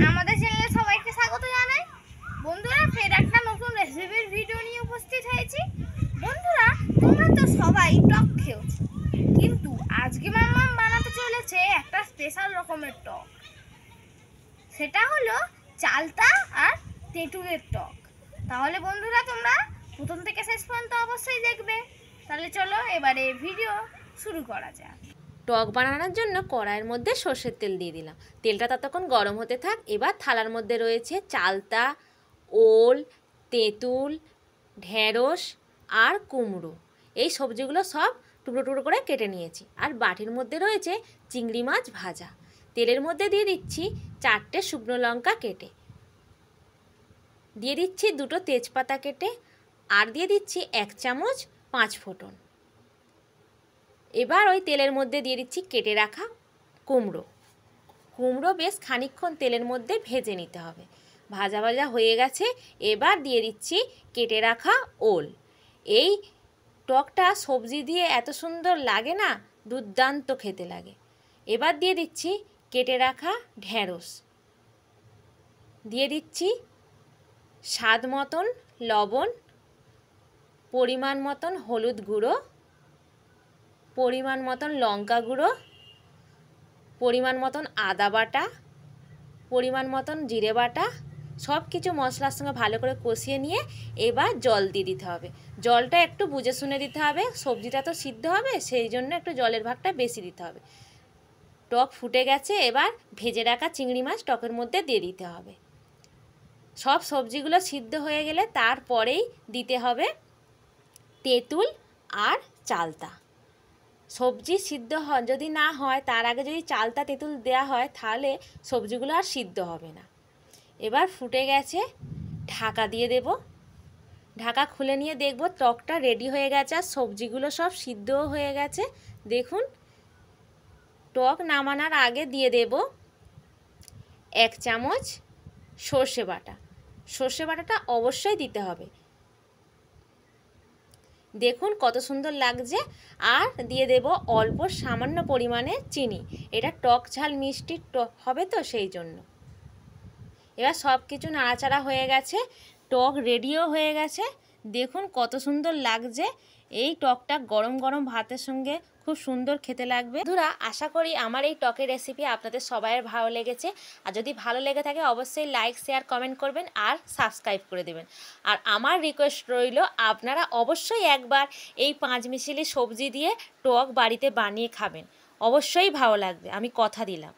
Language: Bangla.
আমাদের চ্যানেলে সবাইকে স্বাগত জানাই। বন্ধুরা, ফের একটা নতুন রেসিপির ভিডিও নিয়ে উপস্থিত হয়েছি। বন্ধুরা, তোমরা তো সবাই টক খেয়েছো, কিন্তু আজকে মাম্মাম বানাতে চলেছে একটা স্পেশাল রকমের টক। সেটা হলো চালতা আর তেঁতুলের টক। তাহলে বন্ধুরা, তোমরা প্রথম থেকে শেষ পর্যন্ত অবশ্যই দেখবে। তাহলে চলো এবারে ভিডিও শুরু করা যাক। টক বানানোর জন্য কড়াইয়ের মধ্যে সর্ষের তেল দিয়ে দিলাম। তেলটা ততক্ষণ গরম হতে থাক। এবার থালার মধ্যে রয়েছে চালতা, ওল, তেঁতুল, ঢেঁড়স আর কুমড়ো। এই সবজিগুলো সব টুকরো টুকরো করে কেটে নিয়েছি। আর বাটির মধ্যে রয়েছে চিংড়ি মাছ ভাজা। তেলের মধ্যে দিয়ে দিচ্ছি 4টে শুকনো লঙ্কা কেটে, দিয়ে দিচ্ছি 2টো তেজপাতা কেটে, আর দিয়ে দিচ্ছি 1 চামচ 5 ফোঁড়ন। এবার ওই তেলের মধ্যে দিয়ে দিচ্ছি কেটে রাখা কুমড়ো। কুমড়ো বেশ খানিকক্ষণ তেলের মধ্যে ভেজে নিতে হবে। ভাজা ভাজা হয়ে গেছে। এবার দিয়ে দিচ্ছি কেটে রাখা ওল। এই টকটা সবজি দিয়ে এত সুন্দর লাগে না, দুর্দান্ত খেতে লাগে। এবার দিয়ে দিচ্ছি কেটে রাখা ঢেঁড়স, দিয়ে দিচ্ছি স্বাদ মতন লবণ, পরিমাণ মতন হলুদ গুঁড়ো, পরিমাণ মতন লঙ্কা গুঁড়ো, পরিমাণ মতন আদা বাটা, পরিমাণ মতন জিরে বাটা। সব কিছু মশলার সঙ্গে ভালো করে কষিয়ে নিয়ে এবার জল দিয়ে দিতে হবে। জলটা একটু বুঝে শুনে দিতে হবে, সবজিটা তো সিদ্ধ হবে, সেই জন্য একটু জলের ভাগটা বেশি দিতে হবে। টক ফুটে গেছে। এবার ভেজে রাখা চিংড়ি মাছ টকের মধ্যে দিয়ে দিতে হবে। সব সবজিগুলো সিদ্ধ হয়ে গেলে তারপরেই দিতে হবে তেঁতুল আর চালতা। সবজি সিদ্ধ যদি না হয়, তার আগে যদি চালতা তেঁতুল দেওয়া হয়, তাহলে সবজিগুলো আর সিদ্ধ হবে না। এবার ফুটে গেছে, ঢাকা দিয়ে দেব। ঢাকা খুলে নিয়ে দেখব টকটা রেডি হয়ে গেছে আর সবজিগুলো সব সিদ্ধও হয়ে গেছে। দেখুন, টক নামানোর আগে দিয়ে দেব 1 চামচ সর্ষে বাটা। সর্ষে বাটাটা অবশ্যই দিতে হবে। দেখুন কত সুন্দর লাগছে। আর দিয়ে দেব অল্প সামান্য পরিমাণে চিনি। এটা টক ঝাল মিষ্টি হবে তো, সেই জন্য। এবার সব কিছু নাড়াচাড়া হয়ে গেছে, টক রেডিও হয়ে গেছে। দেখুন কত সুন্দর লাগছে। এই টকটা গরম গরম ভাতের সঙ্গে খুব সুন্দর খেতে লাগবে। বন্ধুরা, আশা করি আমার এই টকের রেসিপি আপনাদের সবাইয়ের ভালো লেগেছে। আর যদি ভালো লেগে থাকে অবশ্যই লাইক, শেয়ার, কমেন্ট করবেন আর সাবস্ক্রাইব করে দেবেন। আর আমার রিকোয়েস্ট রইল, আপনারা অবশ্যই একবার এই 5 মিশালি সবজি দিয়ে টক বাড়িতে বানিয়ে খাবেন। অবশ্যই ভালো লাগবে, আমি কথা দিলাম।